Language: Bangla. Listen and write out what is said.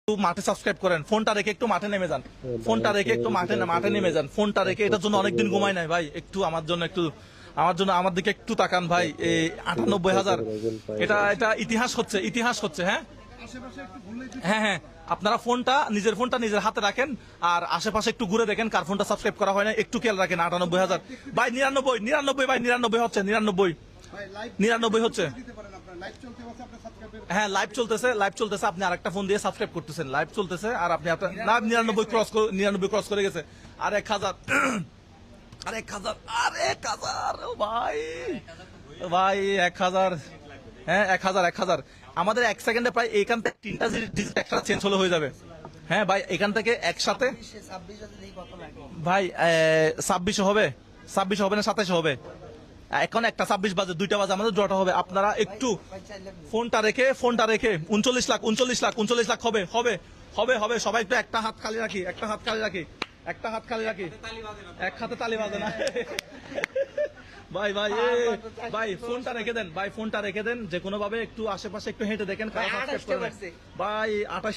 মাঠে সাবস্ক্রাইব করেন, ফোনটা রেখে একটু মাঠে নেমে যান, ফোনটা রেখে একটু মাঠে নেমে যান, ফোনটা রেখে। এটার জন্য অনেকদিন ঘুমাই নাই ভাই, একটু আমার জন্য আমার দিকে একটু তাকান ভাই। এই 98,000 এটা ইতিহাস হচ্ছে। হ্যাঁ হ্যাঁ হ্যাঁ, আপনারা নিজের ফোনটা নিজের হাতে রাখেন, আর আশেপাশে একটু ঘুরে দেখেন কার ফোনটা সাবস্ক্রাইব করা হয় না, একটু খেয়াল রাখেন। 98,000 ভাই, 99 ভাই, 99 হচ্ছে, 99 হচ্ছে। হ্যাঁ, লাইভ চলতেছে, আপনি আরেকটা ফোন দিয়ে সাবস্ক্রাইব করতেছেন, লাইভ চলতেছে, আর আপনি আপনার না 99 ক্রস করে গেছে। আর 1000 ভাই 1000, হ্যাঁ 1000 আমাদের 1 সেকেন্ডে প্রায় এখান থেকে 3টা ডিজিট একটা চেঞ্জ হলে হয়ে যাবে। হ্যাঁ ভাই, এখান থেকে একসাথে ভাই 26 হবে না 27 হবে। এখন 1:26 বাজে, 2টা বাজে, আমাদের ড্রটা হবে। আপনারা একটু ফোনটা রেখে 39 লাখ হবে। সবাই একটু একটা হাত খালি রাখি, এক হাতে তালি বাজে না ভাই ফোনটা রেখে দেন, যে কোনো ভাবে একটু আশেপাশে একটু হেঁটে দেখেন ভাই। 28